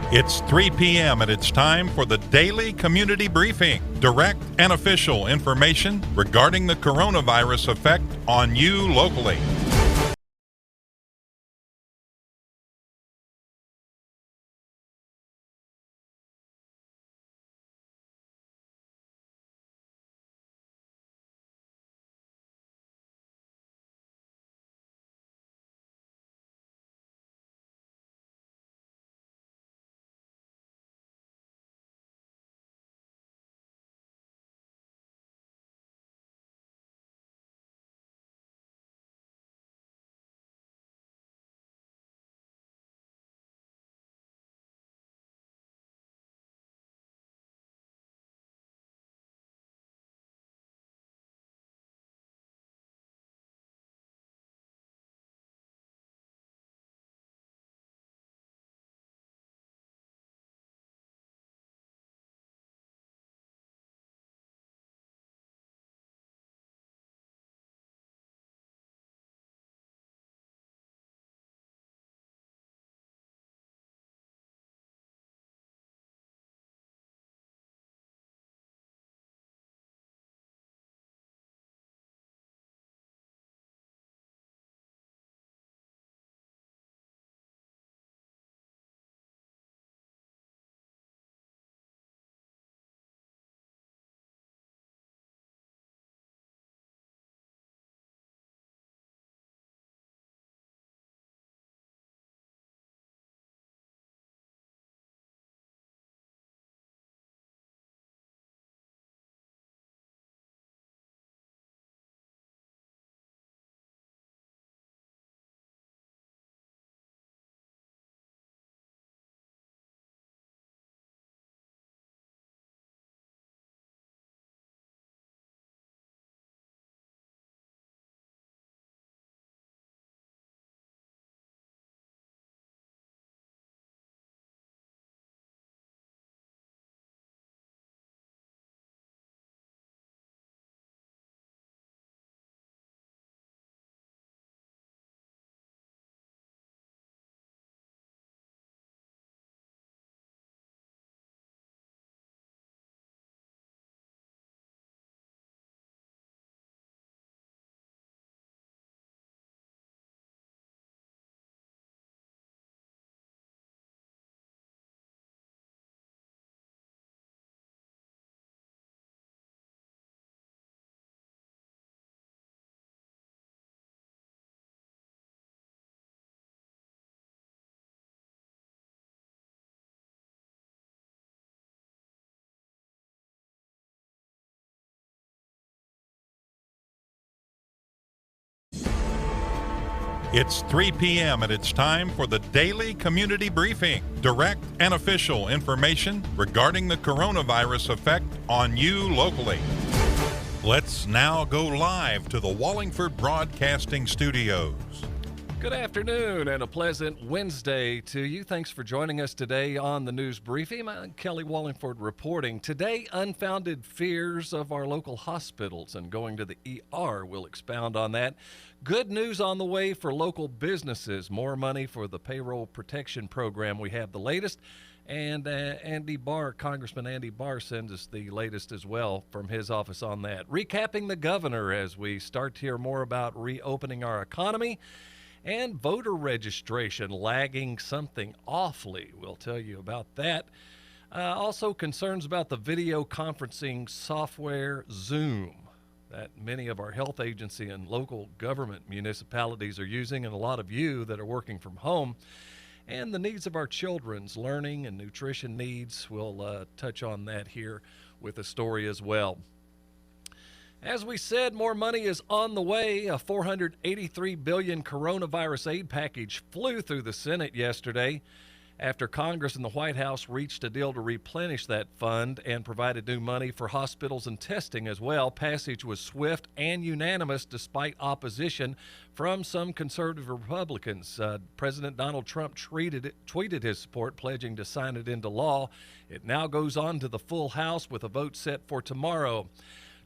It's 3 p.m. and it's time for the Daily Community Briefing. Direct and official information regarding the coronavirus effect on you locally. It's 3 p.m. and it's time for the Daily Community Briefing. Direct and official information regarding the coronavirus effect on you locally. Let's now go live to the Wallingford Broadcasting Studios. Good afternoon and a pleasant Wednesday to you. Thanks for joining us today on the News Briefing. I'm Kelly Wallingford reporting. Today, unfounded fears of our local hospitals and going to the ER. We'll expound on that. Good news on the way for local businesses. More money for the payroll protection program. We have the latest. And Congressman Andy Barr sends us the latest as well from his office on that. Recapping the governor as we start to hear more about reopening our economy. And voter registration lagging something awfully. We'll tell you about that. Also concerns about the video conferencing software Zoom that many of our health agency and local government municipalities are using, and a lot of you that are working from home. And the needs of our children's learning and nutrition needs. We'll touch on that here with a story as well. As we said, more money is on the way. A $483 billion coronavirus aid package flew through the Senate yesterday after Congress and the White House reached a deal to replenish that fund and provided new money for hospitals and testing as well. Passage was swift and unanimous despite opposition from some conservative Republicans. President Donald Trump tweeted his support, pledging to sign it into law. It now goes on to the full House with a vote set for tomorrow.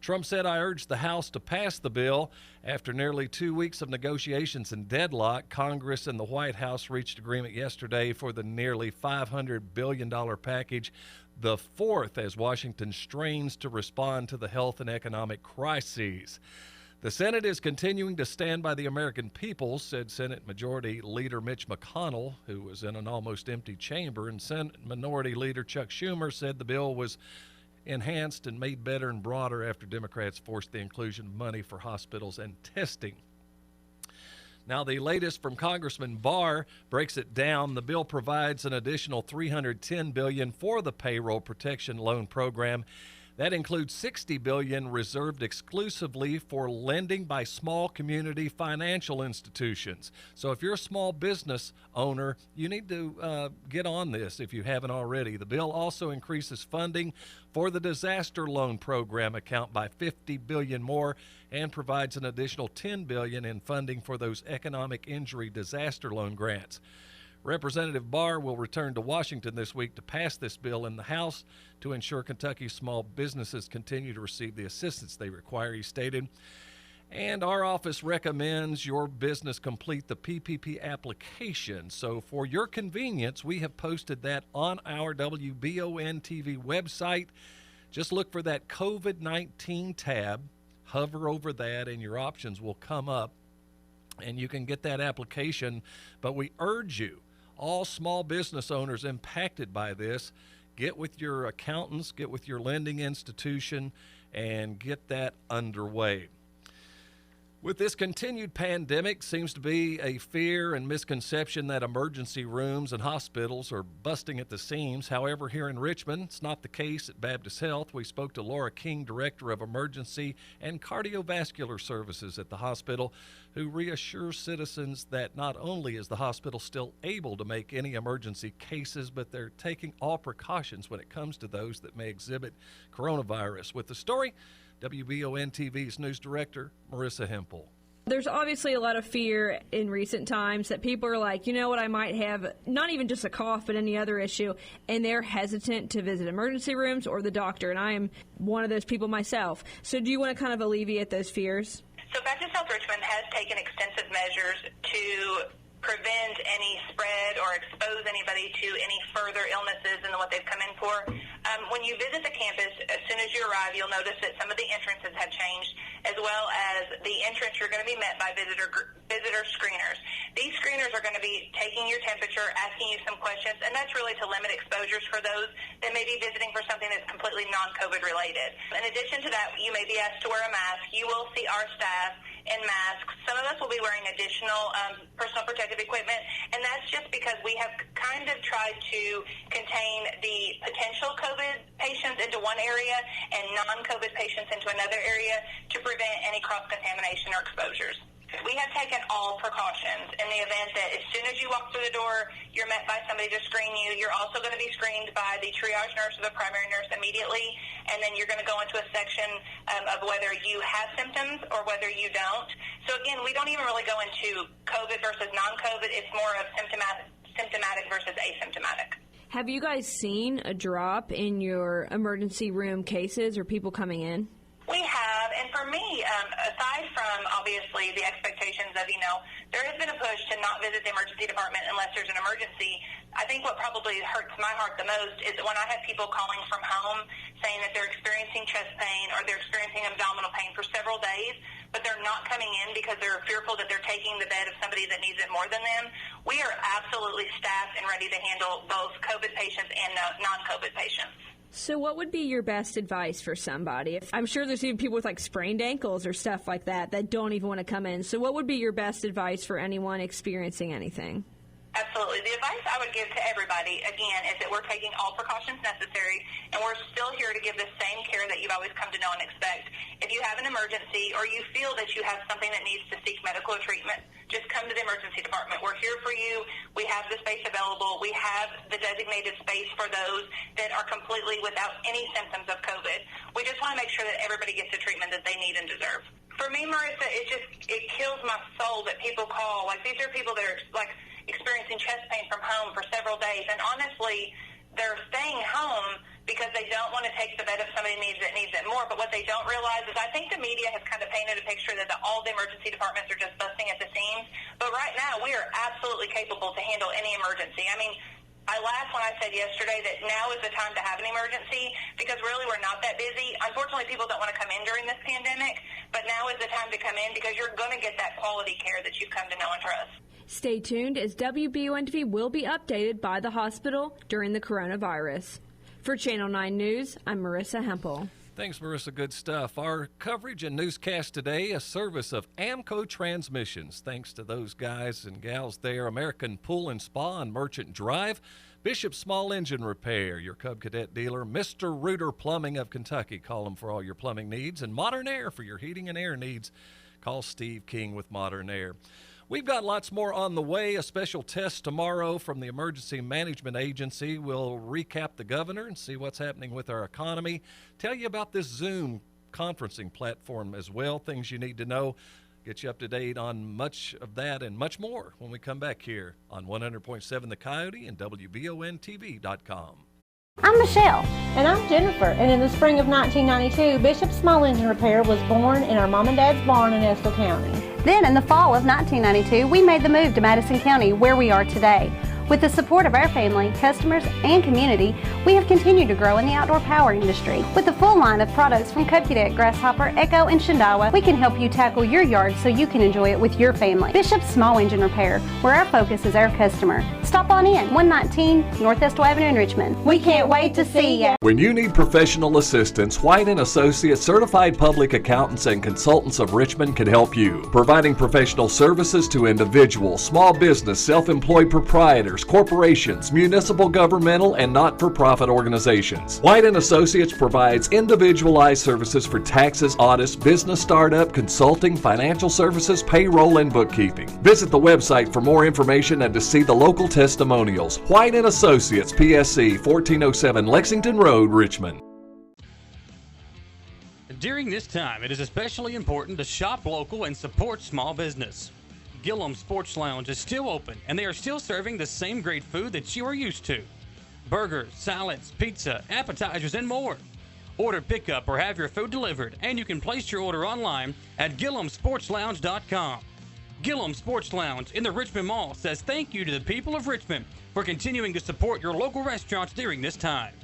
Trump said, "I urge the House to pass the bill." After nearly 2 weeks of negotiations and deadlock, Congress and the White House reached agreement yesterday for the nearly $500 billion package, the fourth as Washington strains to respond to the health and economic crises. The Senate is continuing to stand by the American people, said Senate Majority Leader Mitch McConnell, who was in an almost empty chamber, and Senate Minority Leader Chuck Schumer said the bill was enhanced and made better and broader after Democrats forced the inclusion of money for hospitals and testing. Now, the latest from Congressman Barr breaks it down. The bill provides an additional $310 billion for the Payroll Protection Loan Program. That includes $60 billion reserved exclusively for lending by small community financial institutions. So if you're a small business owner, you need to get on this if you haven't already. The bill also increases funding for the Disaster Loan Program account by $50 billion more and provides an additional $10 billion in funding for those economic injury disaster loan grants. Representative Barr will return to Washington this week to pass this bill in the House to ensure Kentucky's small businesses continue to receive the assistance they require, he stated. And our office recommends your business complete the PPP application. So for your convenience, we have posted that on our WBON TV website. Just look for that COVID-19 tab, hover over that, and your options will come up, and you can get that application. But we urge you, all small business owners impacted by this, get with your accountants, get with your lending institution, and get that underway. With this continued pandemic, seems to be a fear and misconception that emergency rooms and hospitals are busting at the seams. However, here in Richmond, it's not the case at Baptist Health. We spoke to Laura King, Director of Emergency and Cardiovascular Services at the hospital, who reassures citizens that not only is the hospital still able to make any emergency cases, but they're taking all precautions when it comes to those that may exhibit coronavirus. With the story, WBON TV's news director, Marissa Hempel. There's obviously a lot of fear in recent times that people are like, you know what, I might have not even just a cough, but any other issue, and they're hesitant to visit emergency rooms or the doctor, and I am one of those people myself. So do you want to kind of alleviate those fears? So Baptist Health Richmond has taken extensive measures to prevent any spread or expose anybody to any further illnesses than what they've come in for. When you visit the campus, as soon as you arrive, you'll notice that some of the entrances have changed, as well as the entrance you're going to be met by visitor screeners. These screeners are going to be taking your temperature, asking you some questions, and that's really to limit exposures for those that may be visiting for something that's completely non-COVID related. In addition to that, you may be asked to wear a mask. You will see our staff in masks. Some of us will be wearing additional personal protective equipment, and that's just because we have kind of tried to contain the potential COVID patients into one area and non-COVID patients into another area to prevent any cross-contamination or exposures. We have taken all precautions in the event that as soon as you walk through the door, you're met by somebody to screen you. You're also going to be screened by the triage nurse or the primary nurse immediately, and then you're going to go into a section of whether you have symptoms or whether you don't. So again, we don't even really go into COVID versus non-COVID. It's more of symptomatic versus asymptomatic. Have you guys seen a drop in your emergency room cases or people coming in? We have, and for me, aside from obviously the expectations of, there has been a push to not visit the emergency department unless there's an emergency. I think what probably hurts my heart the most is when I have people calling from home saying that they're experiencing chest pain or they're experiencing abdominal pain for several days, but they're not coming in because they're fearful that they're taking the bed of somebody that needs it more than them. We are absolutely staffed and ready to handle both COVID patients and non-COVID patients. So what would be your best advice for somebody? I'm sure there's even people with like sprained ankles or stuff like that don't even want to come in. So what would be your best advice for anyone experiencing anything? Absolutely. The advice I would give to everybody, again, is that we're taking all precautions necessary, and we're still here to give the same care that you've always come to know and expect. If you have an emergency or you feel that you have something that needs to seek medical treatment, just come to the emergency department. We're here for you. We have the space available. We have the designated space for those that are completely without any symptoms of COVID. We just want to make sure that everybody gets the treatment that they need and deserve. For me, Marissa, it kills my soul that people call. Like, these are people that are, experiencing chest pain from home for several days, and honestly, they're staying home because they don't want to take the bed if somebody needs it more. But what they don't realize is I think the media has kind of painted a picture that all the emergency departments are just busting at the seams. But right now, we are absolutely capable to handle any emergency. I mean, I laughed when I said yesterday that now is the time to have an emergency because really we're not that busy. Unfortunately, people don't want to come in during this pandemic, but now is the time to come in because you're going to get that quality care that you've come to know and trust. Stay tuned as WBON-TV will be updated by the hospital during the coronavirus. For Channel 9 News, I'm Marissa Hempel. Thanks, Marissa. Good stuff. Our coverage and newscast today, a service of Amco Transmissions. Thanks to those guys and gals there. American Pool and Spa on Merchant Drive. Bishop Small Engine Repair, your Cub Cadet dealer. Mr. Reuter Plumbing of Kentucky. Call them for all your plumbing needs. And Modern Air for your heating and air needs. Call Steve King with Modern Air. We've got lots more on the way. A special test tomorrow from the Emergency Management Agency. We'll recap the governor and see what's happening with our economy. Tell you about this Zoom conferencing platform as well, things you need to know. Get you up to date on much of that and much more when we come back here on 100.7 The Coyote and WBONTV.com. I'm Michelle. And I'm Jennifer, and in the spring of 1992, Bishop Small Engine Repair was born in our mom and dad's barn in Estill County. Then in the fall of 1992, we made the move to Madison County, where we are today. With the support of our family, customers, and community, we have continued to grow in the outdoor power industry. With a full line of products from Cub Cadet, Grasshopper, Echo, and Shindawa, we can help you tackle your yard so you can enjoy it with your family. Bishop Small Engine Repair, where our focus is our customer. Stop on in, 119 North Estill Avenue in Richmond. We can't wait to see you. When you need professional assistance, White & Associates Certified Public Accountants and Consultants of Richmond can help you, providing professional services to individuals, small business, self-employed proprietors, corporations, municipal, governmental, and not-for-profit organizations. White & Associates provides individualized services for taxes, audits, business startup, consulting, financial services, payroll, and bookkeeping. Visit the website for more information and to see the local testimonials. White & Associates, PSC, 1407 Lexington Road, Richmond. During this time, it is especially important to shop local and support small business. Gillum Sports Lounge is still open, and they are still serving the same great food that you are used to. Burgers, salads, pizza, appetizers, and more. Order pickup or have your food delivered, and you can place your order online at GillumSportsLounge.com. Gillum Sports Lounge in the Richmond Mall says thank you to the people of Richmond for continuing to support your local restaurants during this time.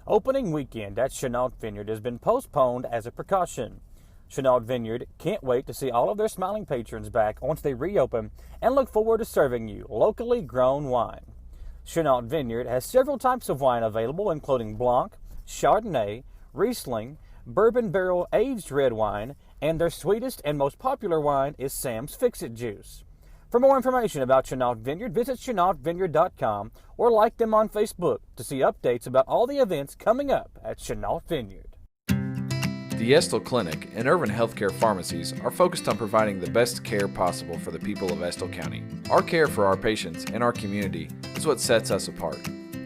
Opening weekend at Chenault Vineyard has been postponed as a precaution. Chenault Vineyard can't wait to see all of their smiling patrons back once they reopen and look forward to serving you locally grown wine. Chenault Vineyard has several types of wine available, including Blanc, Chardonnay, Riesling, Bourbon Barrel Aged Red Wine, and their sweetest and most popular wine is Sam's Fix-It Juice. For more information about Chenault Vineyard, visit ChenaultVineyard.com or like them on Facebook to see updates about all the events coming up at Chenault Vineyard. The Estill Clinic and Irvin Healthcare Pharmacies are focused on providing the best care possible for the people of Estill County. Our care for our patients and our community is what sets us apart.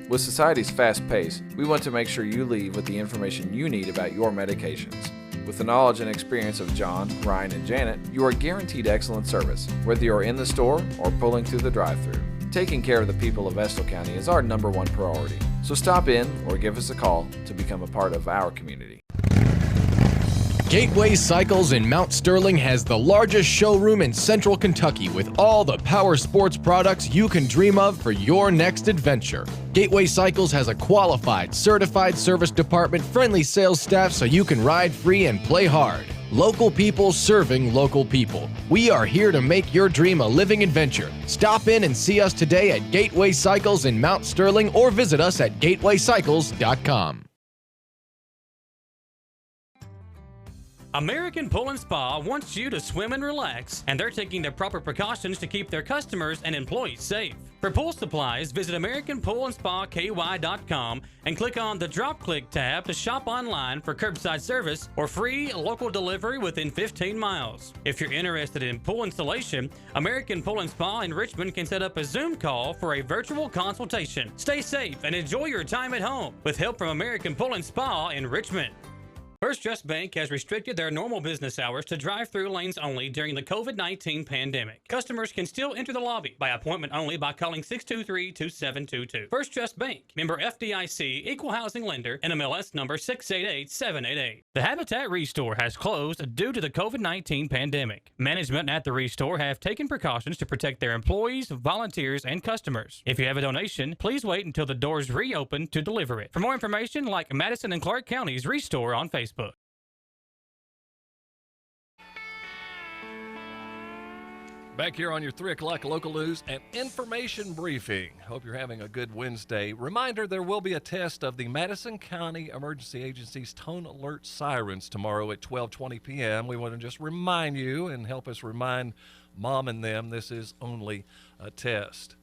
With society's fast pace, we want to make sure you leave with the information you need about your medications. With the knowledge and experience of John, Ryan, and Janet, you are guaranteed excellent service, whether you're in the store or pulling through the drive-thru. Taking care of the people of Estill County is our #1 priority. So stop in or give us a call to become a part of our community. Gateway Cycles in Mount Sterling has the largest showroom in central Kentucky with all the power sports products you can dream of for your next adventure. Gateway Cycles has a qualified, certified service department, friendly sales staff so you can ride free and play hard. Local people serving local people. We are here to make your dream a living adventure. Stop in and see us today at Gateway Cycles in Mount Sterling or visit us at gatewaycycles.com. American Pool and Spa wants you to swim and relax, and they're taking the proper precautions to keep their customers and employees safe. For pool supplies, visit AmericanPoolandSpaKY.com and click on the Drop Click tab to shop online for curbside service or free local delivery within 15 miles. If you're interested in pool installation, American Pool and Spa in Richmond can set up a Zoom call for a virtual consultation. Stay safe and enjoy your time at home with help from American Pool and Spa in Richmond. First Trust Bank has restricted their normal business hours to drive-through lanes only during the COVID-19 pandemic. Customers can still enter the lobby by appointment only by calling 623-2722. First Trust Bank, member FDIC, equal housing lender, NMLS number 688788. The Habitat Restore has closed due to the COVID-19 pandemic. Management at the Restore have taken precautions to protect their employees, volunteers, and customers. If you have a donation, please wait until the doors reopen to deliver it. For more information, like Madison and Clark County's Restore on Facebook. Back here on your 3 o'clock local news and information briefing. Hope you're having a good Wednesday. Reminder, there will be a test of the Madison County Emergency Agency's tone alert sirens tomorrow at 12:20 p.m. We want to just remind you and help us remind Mom and them this is only a test.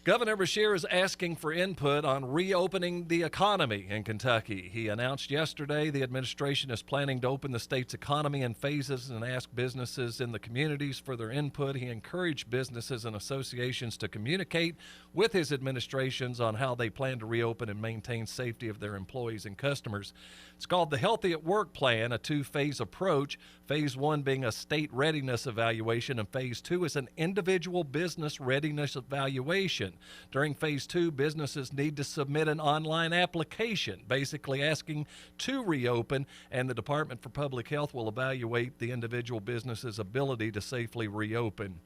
Governor Beshear is asking for input on reopening the economy in Kentucky. He announced yesterday the administration is planning to open the state's economy in phases and ask businesses in the communities for their input. He encouraged businesses and associations to communicate with his administrations on how they plan to reopen and maintain safety of their employees and customers. It's called the Healthy at Work Plan, a 2-phase approach. Phase 1 being a state readiness evaluation, and Phase 2 is an individual business readiness evaluation. During Phase 2, businesses need to submit an online application, basically asking to reopen, and the Department for Public Health will evaluate the individual business's ability to safely reopen.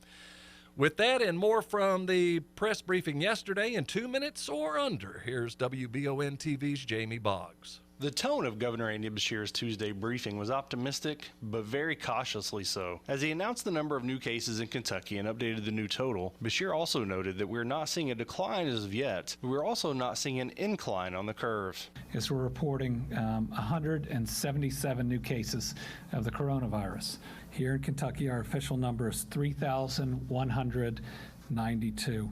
With that and more from the press briefing yesterday in 2 minutes or under, here's WBON TV's Jamie Boggs. The tone of Governor Andy Beshear's Tuesday briefing was optimistic, but very cautiously so. As he announced the number of new cases in Kentucky and updated the new total, Beshear also noted that we're not seeing a decline as of yet, but we're also not seeing an incline on the curve. Yes, we're reporting 177 new cases of the coronavirus. Here in Kentucky, our official number is 3,192.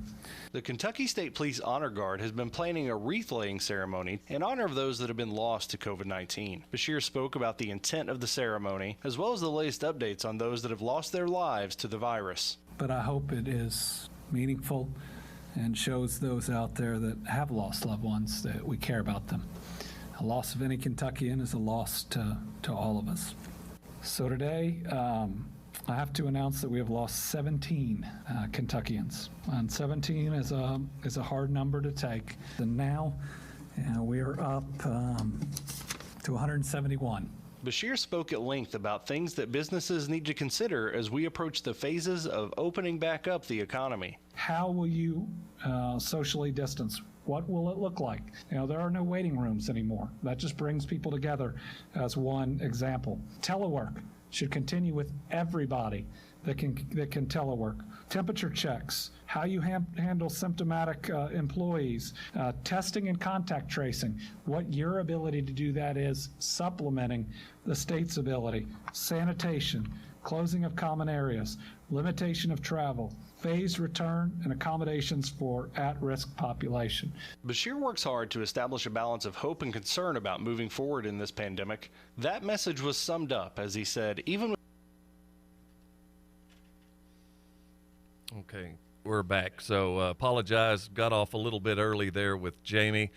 The Kentucky State Police Honor Guard has been planning a wreath-laying ceremony in honor of those that have been lost to COVID-19. Beshear spoke about the intent of the ceremony, as well as the latest updates on those that have lost their lives to the virus. But I hope it is meaningful and shows those out there that have lost loved ones that we care about them. A loss of any Kentuckian is a loss to all of us. So today, I have to announce that we have lost 17 Kentuckians, and 17 is a hard number to take. And now we are up to 171. Beshear spoke at length about things that businesses need to consider as we approach the phases of opening back up the economy. How will you socially distance? What will it look like? There are no waiting rooms anymore. That just brings people together as one example. Telework should continue with everybody that can telework. Temperature checks, how you handle symptomatic employees, testing and contact tracing, what your ability to do that is, supplementing the state's ability, sanitation, closing of common areas, limitation of travel, phased return, and accommodations for at-risk population. Beshear works hard to establish a balance of hope and concern about moving forward in this pandemic. That message was summed up as he said, even with Okay, we're back. So apologize, got off a little bit early there with Jamie.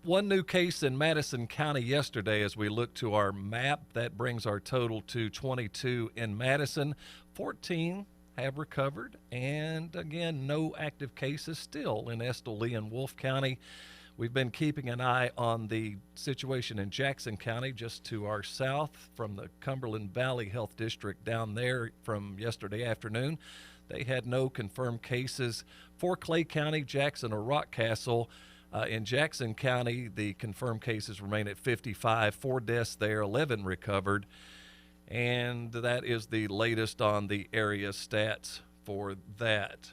One new case in Madison County yesterday as we look to our map. That brings our total to 22 in Madison. 14 have recovered, and again, no active cases still in Estill, Lee, and Wolfe County. We've been keeping an eye on the situation in Jackson County, just to our south from the Cumberland Valley Health District down there from yesterday afternoon. They had no confirmed cases. For Clay County, Jackson, or Rockcastle, in Jackson County, the confirmed cases remain at 55, 4 deaths there, 11 recovered. And that is the latest on the area stats for that.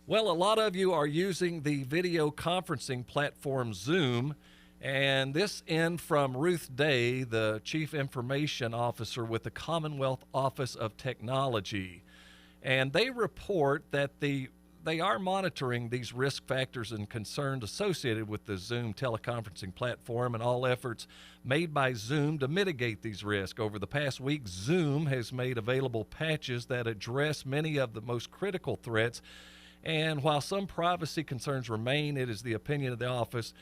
Well, a lot of you are using the video conferencing platform Zoom, and this in from Ruth Day, the Chief Information Officer with the Commonwealth Office of Technology. And they report that they are monitoring these risk factors and concerns associated with the Zoom teleconferencing platform and all efforts made by Zoom to mitigate these risks. Over the past week, Zoom has made available patches that address many of the most critical threats. And while some privacy concerns remain, it is the opinion of the office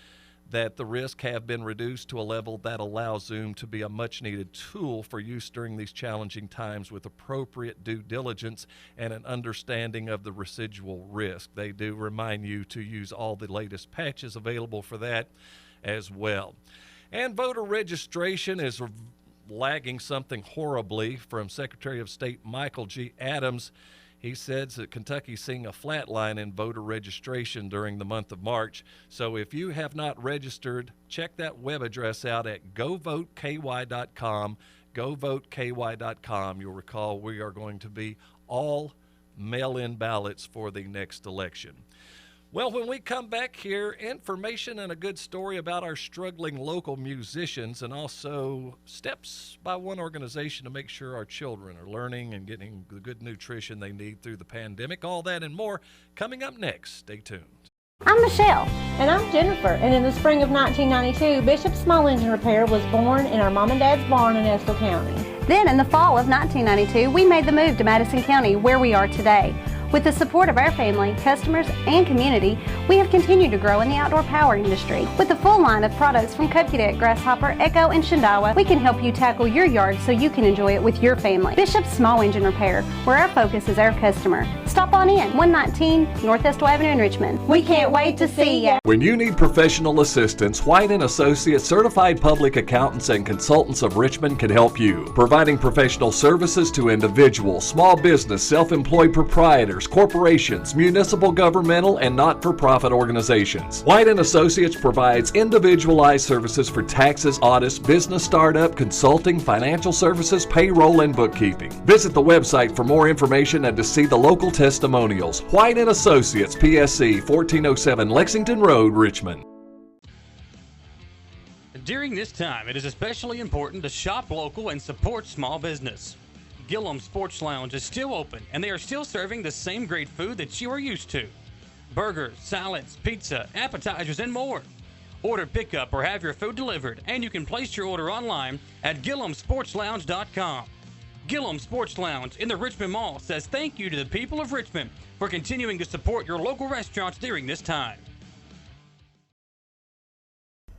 that the risks have been reduced to a level that allows Zoom to be a much-needed tool for use during these challenging times with appropriate due diligence and an understanding of the residual risk. They do remind you to use all the latest patches available for that as well. And voter registration is lagging something horribly from Secretary of State Michael G. Adams. He says that Kentucky's seeing a flat line in voter registration during the month of March. So if you have not registered, check that web address out at govoteky.com, govoteky.com. You'll recall we are going to be all mail-in ballots for the next election. Well, when we come back here, information and a good story about our struggling local musicians, and also steps by one organization to make sure our children are learning and getting the good nutrition they need through the pandemic. All that and more coming up next. Stay tuned. I'm Michelle. And I'm Jennifer. And in the spring of 1992, Bishop Small Engine Repair was born in our mom and dad's barn in Estill County. Then in the fall of 1992, we made the move to Madison County, where we are today. With the support of our family, customers, and community, we have continued to grow in the outdoor power industry. With a full line of products from Cupcadet, Grasshopper, Echo, and Shindawa, we can help you tackle your yard so you can enjoy it with your family. Bishop's Small Engine Repair, where our focus is our customer. Stop on in, 119 North Estill Avenue in Richmond. We can't wait to see you. When you need professional assistance, White & Associates Certified Public Accountants and Consultants of Richmond can help you, providing professional services to individuals, small business, self-employed proprietors, corporations, municipal, governmental, and not-for-profit organizations. White & Associates provides individualized services for taxes, audits, business startup, consulting, financial services, payroll, and bookkeeping. Visit the website for more information and to see the local testimonials. White & Associates, PSC, 1407 Lexington Road, Richmond. During this time, it is especially important to shop local and support small business. Gillum Sports Lounge is still open, and they are still serving the same great food that you are used to. Burgers, salads, pizza, appetizers, and more. Order pickup or have your food delivered, and you can place your order online at GillumSportsLounge.com. Gillum Sports Lounge in the Richmond Mall says thank you to the people of Richmond for continuing to support your local restaurants during this time.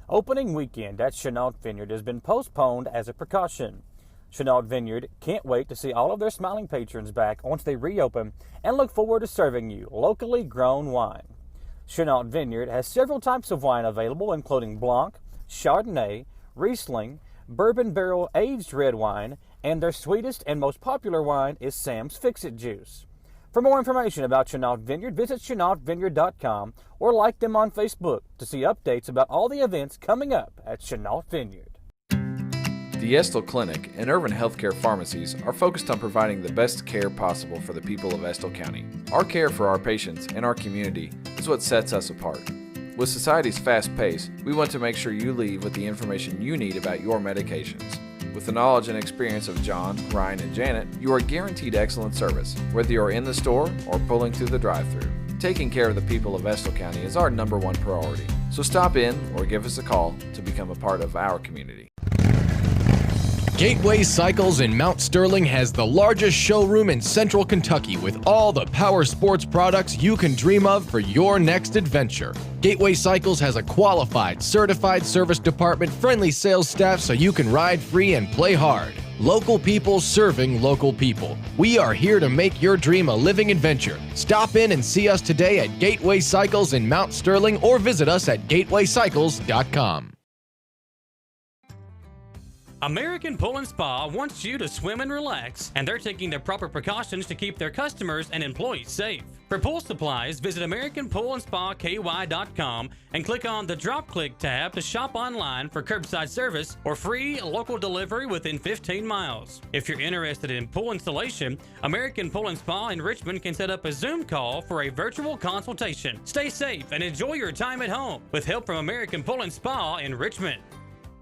Opening weekend at Chenault Vineyard has been postponed as a precaution. Chenault Vineyard can't wait to see all of their smiling patrons back once they reopen and look forward to serving you locally grown wine. Chenault Vineyard has several types of wine available, including Blanc, Chardonnay, Riesling, Bourbon Barrel Aged Red Wine, and their sweetest and most popular wine is Sam's Fix-It Juice. For more information about Chenault Vineyard, visit ChenaultVineyard.com or like them on Facebook to see updates about all the events coming up at Chenault Vineyard. The Estill Clinic and Irvin Healthcare Pharmacies are focused on providing the best care possible for the people of Estill County. Our care for our patients and our community is what sets us apart. With society's fast pace, we want to make sure you leave with the information you need about your medications. With the knowledge and experience of John, Ryan, and Janet, you are guaranteed excellent service, whether you're in the store or pulling through the drive-thru. Taking care of the people of Estill County is our #1 priority, so stop in or give us a call to become a part of our community. Gateway Cycles in Mount Sterling has the largest showroom in central Kentucky with all the power sports products you can dream of for your next adventure. Gateway Cycles has a qualified, certified service department, friendly sales staff so you can ride free and play hard. Local people serving local people. We are here to make your dream a living adventure. Stop in and see us today at Gateway Cycles in Mount Sterling or visit us at gatewaycycles.com. American Pool & Spa wants you to swim and relax, and they're taking the proper precautions to keep their customers and employees safe. For pool supplies, visit AmericanPoolandSpaKY.com and click on the Drop Click tab to shop online for curbside service or free local delivery within 15 miles. If you're interested in pool installation, American Pool & Spa in Richmond can set up a Zoom call for a virtual consultation. Stay safe and enjoy your time at home with help from American Pool & Spa in Richmond.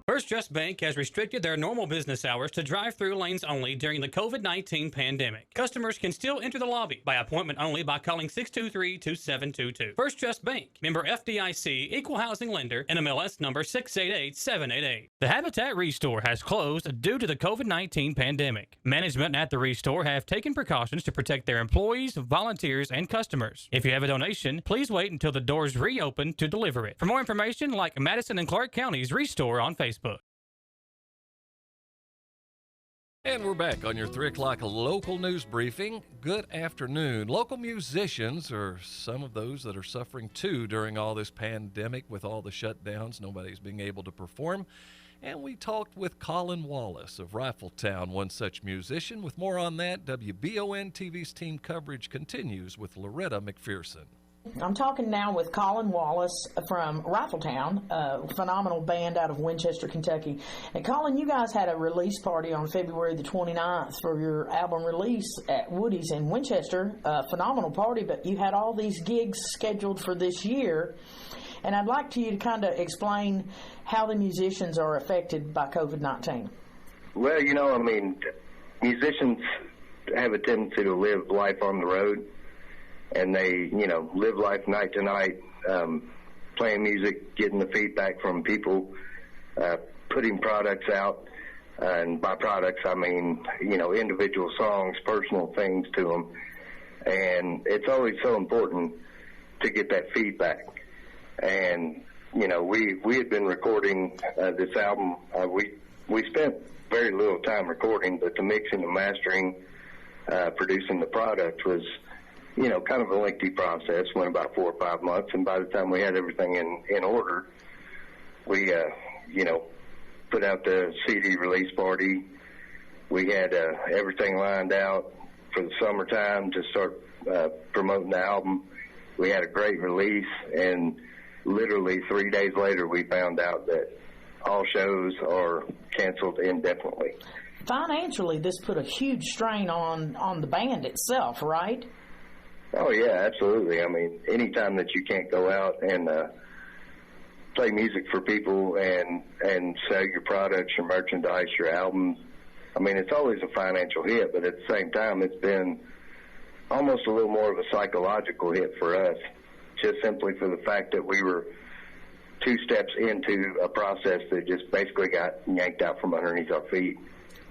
First Trust Bank has restricted their normal business hours to drive-through lanes only during the COVID-19 pandemic. Customers can still enter the lobby by appointment only by calling 623-2722. First Trust Bank, member FDIC, equal housing lender, NMLS number 688788. The Habitat Restore has closed due to the COVID-19 pandemic. Management at the Restore have taken precautions to protect their employees, volunteers, and customers. If you have a donation, please wait until the doors reopen to deliver it. For more information, like Madison and Clark County's Restore on Facebook. And we're back on your 3 o'clock local news briefing. Good afternoon. Local musicians are some of those that are suffering too during all this pandemic with all the shutdowns. Nobody's being able to perform. And we talked with Colin Wallace of Rifletown, one such musician. With more on that, WBON TV's team coverage continues with Loretta McPherson. I'm talking now with Colin Wallace from Rifletown, a phenomenal band out of Winchester, Kentucky. And Colin, you guys had a release party on February the 29th for your album release at Woody's in Winchester. A phenomenal party, but you had all these gigs scheduled for this year. And I'd like you to kind of explain how the musicians are affected by COVID-19. Well, musicians have a tendency to live life on the road. And they, live life night to night, playing music, getting the feedback from people, putting products out. And by products, I mean, individual songs, personal things to them. And it's always so important to get that feedback. And, we had been recording this album. We spent very little time recording, but the mixing, the mastering, producing the product was kind of a lengthy process, went about 4 or 5 months, and by the time we had everything in order, we, put out the CD release party. We had everything lined out for the summertime to start promoting the album. We had a great release, and literally 3 days later, we found out that all shows are canceled indefinitely. Financially, this put a huge strain on the band itself, right? Oh, yeah, absolutely. I mean, anytime that you can't go out and play music for people and sell your products, your merchandise, your albums, I mean, it's always a financial hit, but at the same time, it's been almost a little more of a psychological hit for us, just simply for the fact that we were 2 steps into a process that just basically got yanked out from underneath our feet.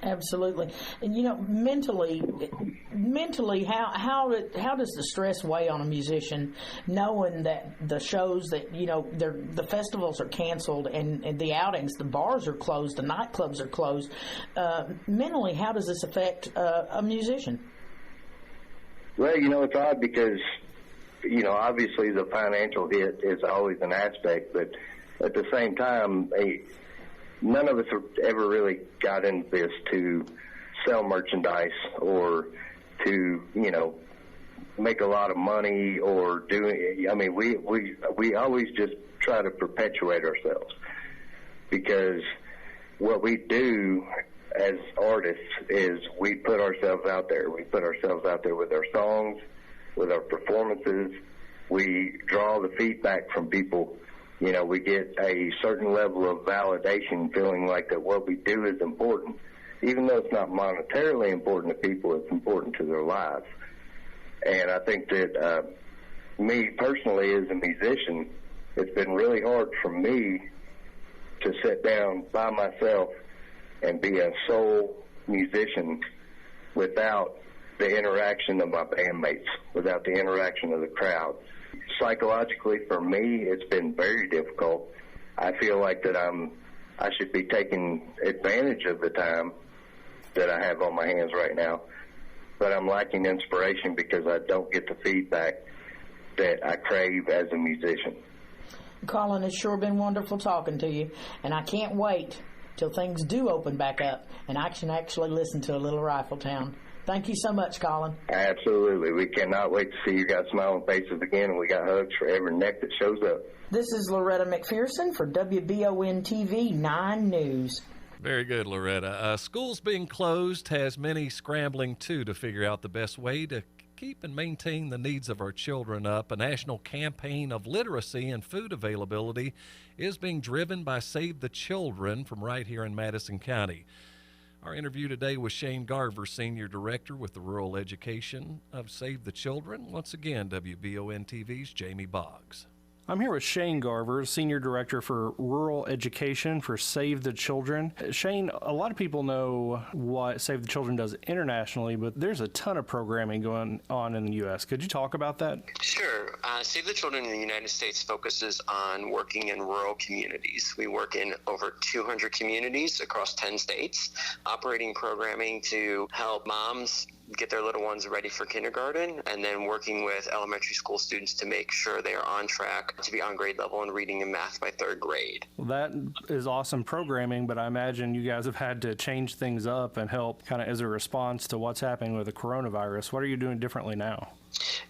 Absolutely. And mentally, how does the stress weigh on a musician, knowing that the shows that the festivals are canceled and the outings, the bars are closed, the nightclubs are closed? Mentally, how does this affect a musician? Well, it's odd because obviously the financial hit is always an aspect, but at the same time, none of us ever really got into this to sell merchandise or to, make a lot of money or we always just try to perpetuate ourselves, because what we do as artists is we put ourselves out there. We put ourselves out there with our songs, with our performances. We draw the feedback from people. We get a certain level of validation, feeling like that what we do is important. Even though it's not monetarily important to people, it's important to their lives. And I think that me personally as a musician, it's been really hard for me to sit down by myself and be a sole musician without the interaction of my bandmates, without the interaction of the crowd. Psychologically, for me, it's been very difficult. I feel like that I should be taking advantage of the time that I have on my hands right now, but I'm lacking inspiration because I don't get the feedback that I crave as a musician. Colin, it's sure been wonderful talking to you, and I can't wait till things do open back up and I can actually listen to a little Rifletown. Thank you so much, Colin. Absolutely. We cannot wait to see you guys smiling faces again, and we got hugs for every neck that shows up. This is Loretta McPherson for WBON TV 9 News. Very good, Loretta. Schools being closed has many scrambling, too, to figure out the best way to keep and maintain the needs of our children up, a national campaign of literacy and food availability is being driven by Save the Children from right here in Madison County. Our interview today with Shane Garver, Senior Director with the Rural Education of Save the Children. Once again, WBON TV's Jamie Boggs. I'm here with Shane Garver, Senior Director for Rural Education for Save the Children. Shane, a lot of people know what Save the Children does internationally, but there's a ton of programming going on in the U.S. Could you talk about that? Sure. Save the Children in the United States focuses on working in rural communities. We work in over 200 communities across 10 states, operating programming to help moms get their little ones ready for kindergarten, and then working with elementary school students to make sure they are on track to be on grade level in reading and math by 3rd grade. Well, that is awesome programming, but I imagine you guys have had to change things up and help kind of as a response to what's happening with the coronavirus. What are you doing differently now?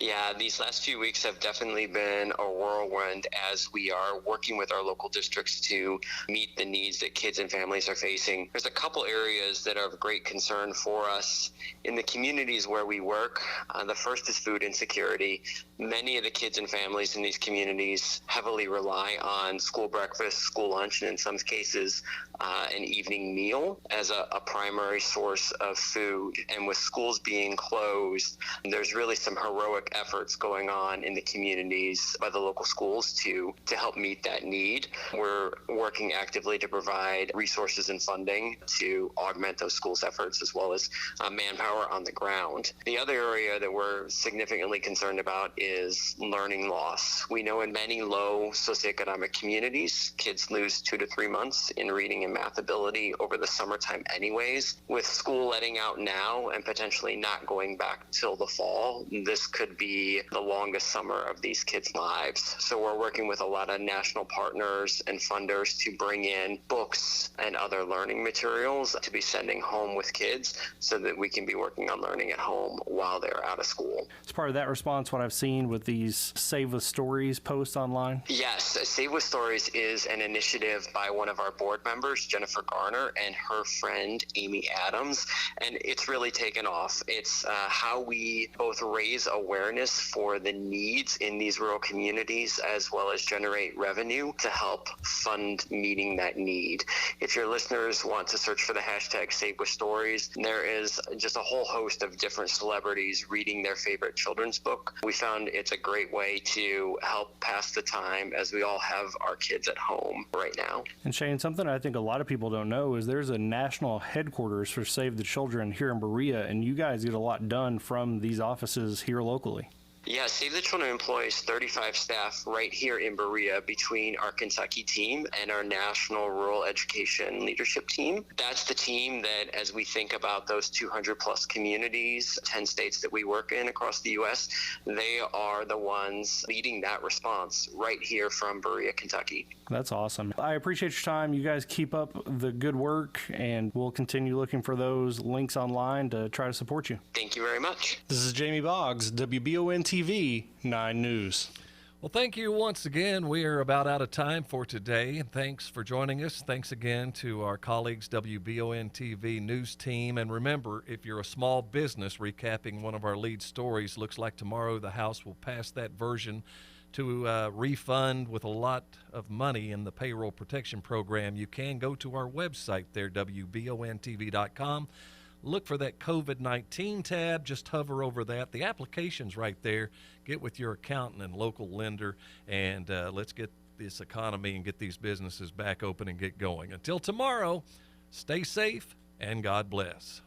Yeah, these last few weeks have definitely been a whirlwind as we are working with our local districts to meet the needs that kids and families are facing. There's a couple areas that are of great concern for us in the communities where we work. The first is food insecurity. Many of the kids and families in these communities heavily rely on school breakfast, school lunch, and in some cases, an evening meal as a primary source of food. And with schools being closed, there's really some heroic efforts going on in the communities by the local schools to help meet that need. We're working actively to provide resources and funding to augment those schools' efforts as well as manpower on the ground. The other area that we're significantly concerned about is learning loss. We know in many low socioeconomic communities, kids lose 2 to 3 months in reading and math ability over the summertime anyways. With school letting out now and potentially not going back till the fall, this could be the longest summer of these kids' lives. So we're working with a lot of national partners and funders to bring in books and other learning materials to be sending home with kids so that we can be working on learning at home while they're out of school. As part of that response, what I've seen with these Save with Stories posts online? Yes, Save with Stories is an initiative by one of our board members, Jennifer Garner, and her friend, Amy Adams, and it's really taken off. It's how we both raise awareness for the needs in these rural communities as well as generate revenue to help fund meeting that need. If your listeners want to search for the hashtag Save with Stories, there is just a whole host of different celebrities reading their favorite children's book. We found it's a great way to help pass the time as we all have our kids at home right now. And Shane, something I think a lot of people don't know is there's a national headquarters for Save the Children here in Berea, and you guys get a lot done from these offices here locally. Yeah, Save the Children employs 35 staff right here in Berea between our Kentucky team and our National Rural Education Leadership Team. That's the team that, as we think about those 200 plus communities, 10 states that we work in across the U.S., they are the ones leading that response right here from Berea, Kentucky. That's awesome. I appreciate your time. You guys keep up the good work, and we'll continue looking for those links online to try to support you. Thank you very much. This is Jamie Boggs, WBON TV 9 News. Well, thank you once again. We are about out of time for today, and thanks for joining us. Thanks again to our colleagues, WBON TV News Team. And remember, if you're a small business recapping one of our lead stories, looks like tomorrow the House will pass that version to refund with a lot of money in the payroll protection program. You can go to our website there, WBONTV.com. Look for that COVID-19 tab. Just hover over that. The application's right there. Get with your accountant and local lender, and let's get this economy and get these businesses back open and get going. Until tomorrow, stay safe and God bless.